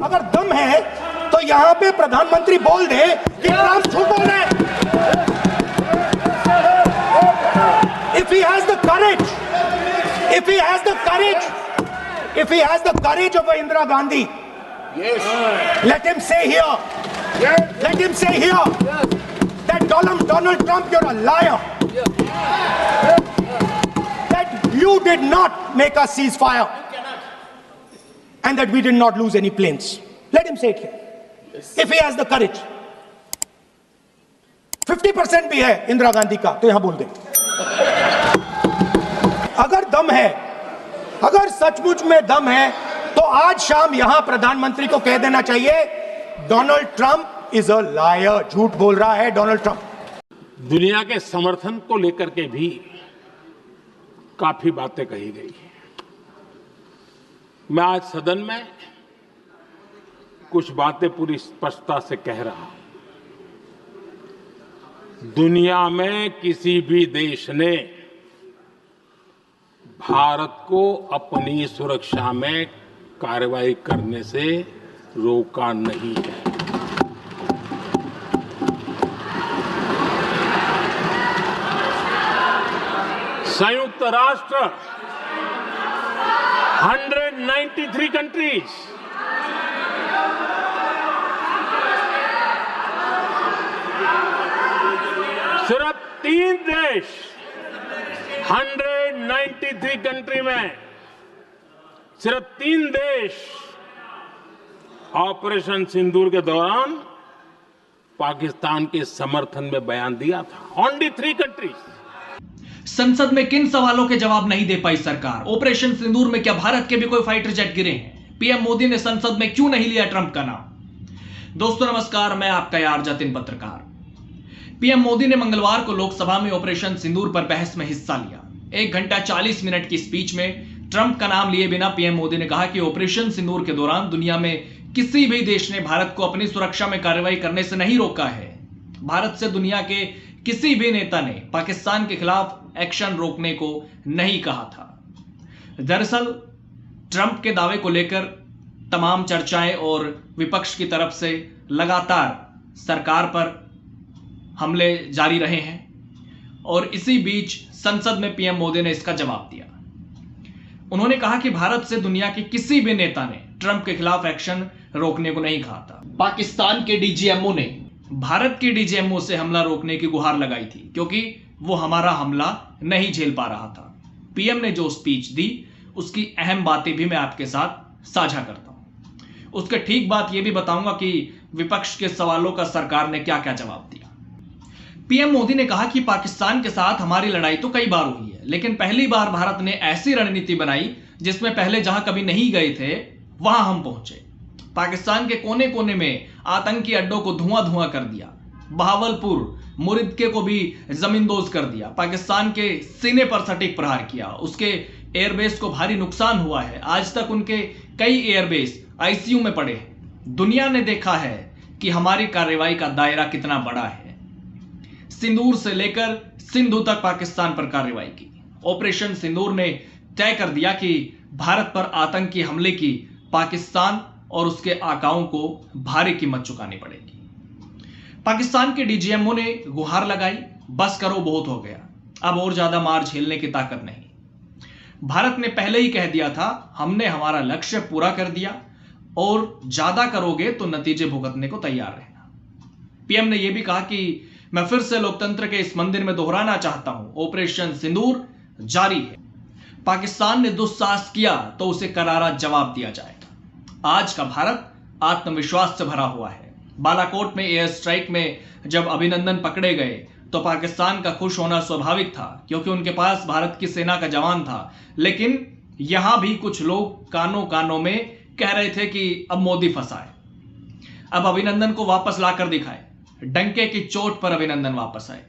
अगर दम है तो यहां पे प्रधानमंत्री बोल दे कि ट्रंप झूठ बोल रहे हैं। If he has the courage, if he has the courage, if he has the courage of Indira Gandhi, yes, let him say here, yes, let him say here, yes, that Donald Trump, you're a liar, yes, that you did not make a ceasefire, and that we did not lose any planes. Let him say it here, yes, if he has the courage. 50% भी है इंदिरा गांधी का, तो यहां बोल दे। अगर दम है, अगर सचमुच में दम है, तो आज शाम यहां प्रधानमंत्री को कह देना चाहिए Donald Trump is a liar, झूठ बोल रहा है डोनाल्ड ट्रंप। दुनिया के समर्थन को लेकर के भी काफी बातें कही गई हैं। मैं आज सदन में कुछ बातें पूरी स्पष्टता से कह रहा हूं। दुनिया में किसी भी देश ने भारत को अपनी सुरक्षा में कार्रवाई करने से रोका नहीं है। संयुक्त राष्ट्र 193 कंट्रीज, सिर्फ 3 देश 193 कंट्री में सिर्फ 3 देश ऑपरेशन सिंदूर के दौरान पाकिस्तान के समर्थन में बयान दिया था। Only 3 countries. संसद में किन सवालों के जवाब नहीं दे पाई सरकार? ऑपरेशन सिंदूर में क्या भारत के भी कोई फाइटर जेट गिरे हैं? पीएम मोदी ने संसद में क्यों नहीं लिया ट्रंप का नाम? दोस्तों नमस्कार, मैं आपका यार जतिन पत्रकार। पीएम मोदी ने मंगलवार को लोकसभा में ऑपरेशन सिंदूर पर बहस में हिस्सा लिया। 1 घंटा 40 मिनट की स्पीच में ट्रंप का नाम लिए बिना पीएम मोदी ने कहा कि ऑपरेशन सिंदूर के दौरान दुनिया में किसी भी देश ने भारत को अपनी सुरक्षा में कार्रवाई करने से नहीं रोका है। भारत से दुनिया के किसी भी नेता ने पाकिस्तान के खिलाफ एक्शन रोकने को नहीं कहा था। दरअसल ट्रंप के दावे को लेकर तमाम चर्चाएं और विपक्ष की तरफ से लगातार सरकार पर हमले जारी रहे हैं और इसी बीच संसद में पीएम मोदी ने इसका जवाब दिया। उन्होंने कहा कि भारत से दुनिया के किसी भी नेता ने ट्रंप के खिलाफ एक्शन रोकने को नहीं कहा था। पाकिस्तान के डीजीएमओ ने भारत के डीजीएमओ से हमला रोकने की गुहार लगाई थी क्योंकि वो हमारा हमला नहीं झेल पा रहा था। पीएम ने जो स्पीच दी उसकी अहम बातें भी मैं आपके साथ साझा करता हूं। उसके ठीक बाद यह भी बताऊंगा कि विपक्ष के सवालों का सरकार ने क्या क्या जवाब दिया। पीएम मोदी ने कहा कि पाकिस्तान के साथ हमारी लड़ाई तो कई बार हुई है, लेकिन पहली बार भारत ने ऐसी रणनीति बनाई जिसमें पहले जहां कभी नहीं गए थे वहां हम पहुंचे। पाकिस्तान के कोने कोने में आतंकी अड्डों को धुआं धुआं कर दिया। बहावलपुर मुरिद्के को भी जमींदोज कर दिया। पाकिस्तान के सीने पर सटीक प्रहार किया। उसके एयरबेस को भारी नुकसान हुआ है। आज तक उनके कई एयरबेस आईसीयू में पड़े हैं। दुनिया ने देखा है कि हमारी कार्रवाई का दायरा कितना बड़ा है। सिंदूर से लेकर सिंधु तक पाकिस्तान पर कार्रवाई की। ऑपरेशन सिंदूर ने तय कर दिया कि भारत पर आतंकी हमले की पाकिस्तान और उसके आकाओं को भारी कीमत चुकानी पड़ेगी। पाकिस्तान के डीजीएमओ ने गुहार लगाई, बस करो बहुत हो गया, अब और ज्यादा मार झेलने की ताकत नहीं। भारत ने पहले ही कह दिया था हमने हमारा लक्ष्य पूरा कर दिया और ज्यादा करोगे तो नतीजे भुगतने को तैयार रहना। पीएम ने यह भी कहा कि मैं फिर से लोकतंत्र के इस मंदिर में दोहराना चाहता हूं, ऑपरेशन सिंदूर जारी है। पाकिस्तान ने दुस्साहस किया तो उसे करारा जवाब दिया जाएगा। आज का भारत आत्मविश्वास से भरा हुआ है। बालाकोट में एयर स्ट्राइक में जब अभिनंदन पकड़े गए तो पाकिस्तान का खुश होना स्वाभाविक था क्योंकि उनके पास भारत की सेना का जवान था। लेकिन यहां भी कुछ लोग कानों कानों में कह रहे थे कि अब मोदी फंसा है, अब अभिनंदन को वापस लाकर दिखाए, डंके की चोट पर अभिनंदन वापस आए।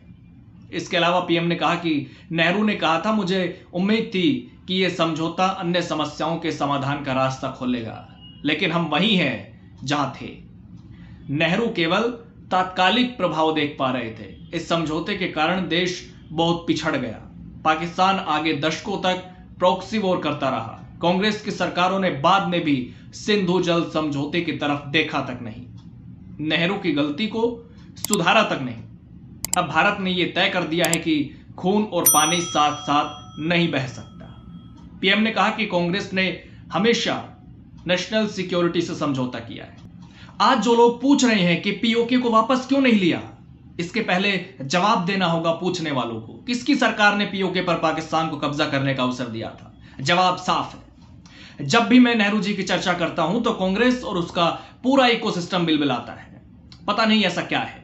इसके अलावा पीएम ने कहा कि नेहरू ने कहा था मुझे उम्मीद थी कि यह समझौता अन्य समस्याओं के समाधान का रास्ता खोलेगा, लेकिन हम वहीं हैं जहां थे। नेहरू केवल तात्कालिक प्रभाव देख पा रहे थे। इस समझौते के कारण देश बहुत पिछड़ गया। पाकिस्तान आगे दशकों तक प्रॉक्सी वॉर करता रहा। कांग्रेस की सरकारों ने बाद में भी सिंधु जल समझौते की तरफ देखा तक नहीं, नेहरू की गलती को सुधारा तक नहीं। अब भारत ने यह तय कर दिया है कि खून और पानी साथ साथ नहीं बह सकता। पीएम ने कहा कि कांग्रेस ने हमेशा नेशनल सिक्योरिटी से समझौता किया है। आज जो लोग पूछ रहे हैं कि पीओके को वापस क्यों नहीं लिया, इसके पहले जवाब देना होगा पूछने वालों को, किसकी सरकार ने पीओके पर पाकिस्तान को कब्जा करने का अवसर दिया था? जवाब साफ है। जब भी मैं नेहरू जी की चर्चा करता हूं तो कांग्रेस और उसका पूरा इकोसिस्टम बिलबिलाता है। पता नहीं ऐसा क्या है।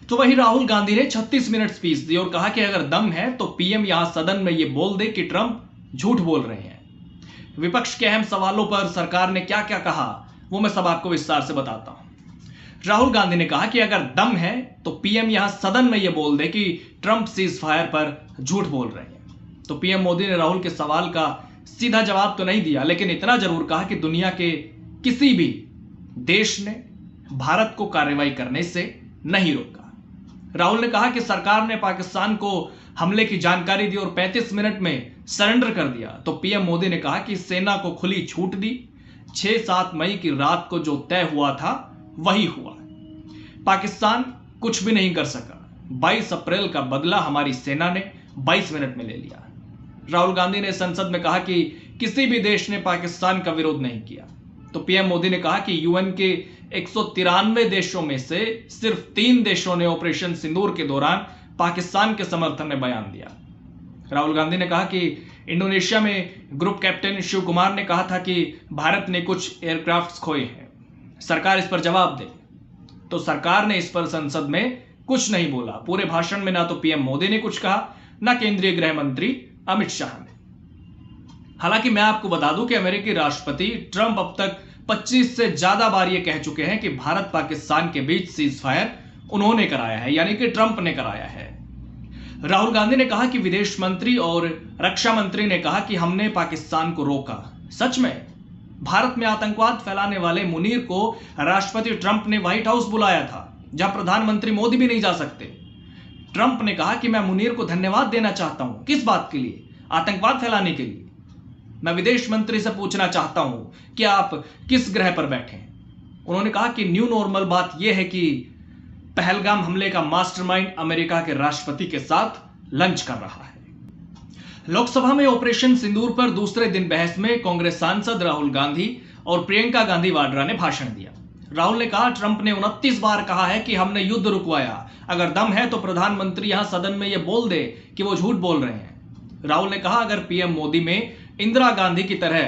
तो वही राहुल गांधी ने 36 मिनट स्पीच दी और कहा कि अगर दम है तो पीएम यहां सदन में यह बोल दे कि ट्रंप झूठ बोल रहे हैं। विपक्ष के अहम सवालों पर सरकार ने क्या क्या कहा वो मैं सब आपको विस्तार से बताता हूं। राहुल गांधी ने कहा कि अगर दम है तो पीएम यहां सदन में यह बोल दे कि ट्रंप सीज फायर पर झूठ बोल रहे हैं। तो पीएम मोदी ने राहुल के सवाल का सीधा जवाब तो नहीं दिया, लेकिन इतना जरूर कहा कि दुनिया के किसी भी देश ने भारत को कार्रवाई करने से नहीं रोका। राहुल ने कहा कि सरकार ने पाकिस्तान को हमले की जानकारी दी और 35 मिनट में सरेंडर कर दिया। तो पीएम मोदी ने कहा कि सेना को खुली छूट दी। 6-7 मई की रात को जो तय हुआ था वही हुआ। पाकिस्तान कुछ भी नहीं कर सका। 22 अप्रैल का बदला हमारी सेना ने 22 मिनट में ले लिया। राहुल गांधी ने संसद में कहा कि किसी भी देश ने पाकिस्तान का विरोध नहीं किया। तो पीएम मोदी ने कहा कि यूएन के 193 देशों में से सिर्फ 3 देशों ने ऑपरेशन सिंदूर के दौरान पाकिस्तान के समर्थन में बयान दिया। राहुल गांधी ने कहा कि इंडोनेशिया में ग्रुप कैप्टन शिव कुमार ने कहा था कि भारत ने कुछ एयरक्राफ्ट्स खोए हैं, सरकार इस पर जवाब दे। तो सरकार ने इस पर संसद में कुछ नहीं बोला। पूरे भाषण में ना तो पीएम मोदी ने कुछ कहा, ना केंद्रीय गृह मंत्री अमित शाह ने। हालांकि मैं आपको बता दूं कि अमेरिकी राष्ट्रपति ट्रंप अब तक 25 से ज्यादा बार यह कह चुके हैं कि भारत पाकिस्तान के बीच सीज फायर उन्होंने कराया है, यानी कि ट्रंप ने कराया है। राहुल गांधी ने कहा कि विदेश मंत्री और रक्षा मंत्री ने कहा कि हमने पाकिस्तान को रोका। सच में भारत में आतंकवाद फैलाने वाले मुनीर को राष्ट्रपति ट्रंप ने व्हाइट हाउस बुलाया था, जहां प्रधानमंत्री मोदी भी नहीं जा सकते। ट्रंप ने कहा कि मैं मुनीर को धन्यवाद देना चाहता हूं। किस बात के लिए? आतंकवाद फैलाने के लिए। मैं विदेश मंत्री से पूछना चाहता हूं कि आप किस ग्रह पर बैठे हैं? उन्होंने कहा कि न्यू नॉर्मल बात यह है कि पहलगाम हमले का मास्टरमाइंड अमेरिका के राष्ट्रपति के साथ लंच कर रहा है। लोकसभा में ऑपरेशन सिंदूर पर दूसरे दिन बहस में कांग्रेस सांसद राहुल गांधी और प्रियंका गांधी वाड्रा ने भाषण दिया। राहुल ने कहा ट्रंप ने 29 बार कहा है कि हमने युद्ध रुकवाया। अगर दम है तो प्रधानमंत्री यहां सदन में यह बोल दे कि वो झूठ बोल रहे हैं। राहुल ने कहा अगर पीएम मोदी में इंदिरा गांधी की तरह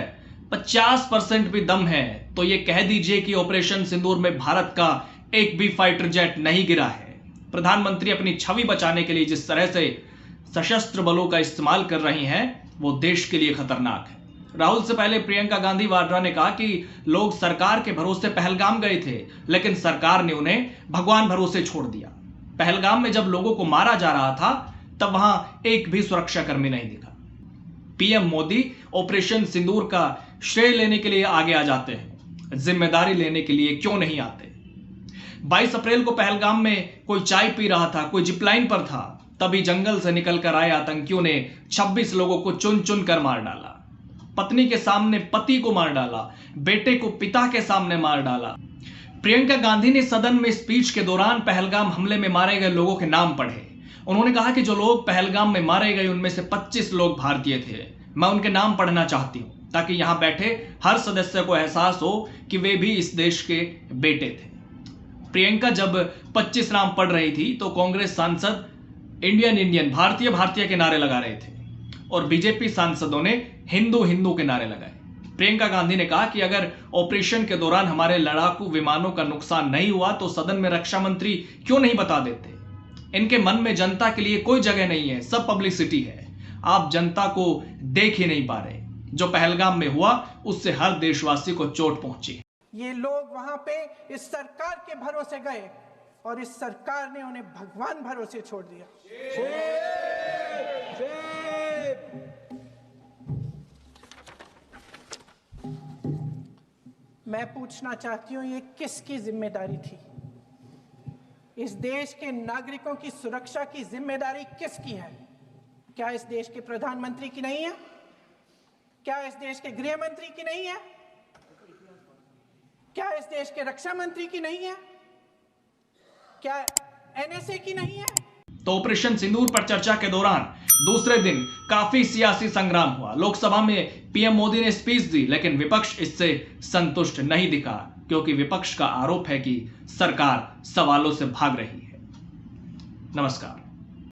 50% भी दम है तो यह कह दीजिए कि ऑपरेशन सिंदूर में भारत का एक भी फाइटर जेट नहीं गिरा है। प्रधानमंत्री अपनी छवि बचाने के लिए जिस तरह से सशस्त्र बलों का इस्तेमाल कर रही हैं वो देश के लिए खतरनाक है। राहुल से पहले प्रियंका गांधी वाड्रा ने कहा कि लोग सरकार के भरोसे पहलगाम गए थे, लेकिन सरकार ने उन्हें भगवान भरोसे छोड़ दिया। पहलगाम में जब लोगों को मारा जा रहा था तब वहां एक भी सुरक्षाकर्मी नहीं दिखा। पीएम मोदी ऑपरेशन सिंदूर का श्रेय लेने के लिए आगे आ जाते हैं, जिम्मेदारी लेने के लिए क्यों नहीं आते? 22 अप्रैल को पहलगाम में कोई चाय पी रहा था, कोई जिपलाइन पर था, तभी जंगल से निकलकर आए आतंकियों ने 26 लोगों को चुन चुन कर मार डाला। पत्नी के सामने पति को मार डाला, बेटे को पिता के सामने मार डाला। प्रियंका गांधी ने सदन में स्पीच के दौरान पहलगाम हमले में मारे गए लोगों के नाम पढ़े। उन्होंने कहा कि जो लोग पहलगाम में मारे गए उनमें से 25 लोग भारतीय थे। मैं उनके नाम पढ़ना चाहती हूं ताकि यहां बैठे हर सदस्य को एहसास हो कि वे भी इस देश के बेटे थे। प्रियंका जब 25 नाम पढ़ रही थी तो कांग्रेस सांसद इंडियन भारतीय भारतीय के नारे लगा रहे थे और बीजेपी सांसदों ने हिंदू हिंदू के नारे लगाए। प्रियंका गांधी ने कहा कि अगर ऑपरेशन के दौरान हमारे लड़ाकू विमानों का नुकसान नहीं हुआ तो सदन में रक्षा मंत्री क्यों नहीं बता देते? इनके मन में जनता के लिए कोई जगह नहीं है, सब पब्लिसिटी है। आप जनता को देख ही नहीं पा रहे। जो पहलगाम में हुआ उससे हर देशवासी को चोट पहुंची। ये लोग वहां पे इस सरकार के भरोसे गए और इस सरकार ने उन्हें भगवान भरोसे छोड़ दिया। मैं पूछना चाहती हूं ये किसकी जिम्मेदारी थी? इस देश के नागरिकों की सुरक्षा की जिम्मेदारी किसकी है? क्या इस देश के प्रधानमंत्री की नहीं है? क्या इस देश के गृह मंत्री की नहीं है? क्या इस देश के रक्षा मंत्री की नहीं है? क्या एनएसए की नहीं है? तो ऑपरेशन सिंदूर पर चर्चा के दौरान दूसरे दिन काफी सियासी संग्राम हुआ। लोकसभा में पीएम मोदी ने स्पीच दी, लेकिन विपक्ष इससे संतुष्ट नहीं दिखा, क्योंकि विपक्ष का आरोप है कि सरकार सवालों से भाग रही है। नमस्कार।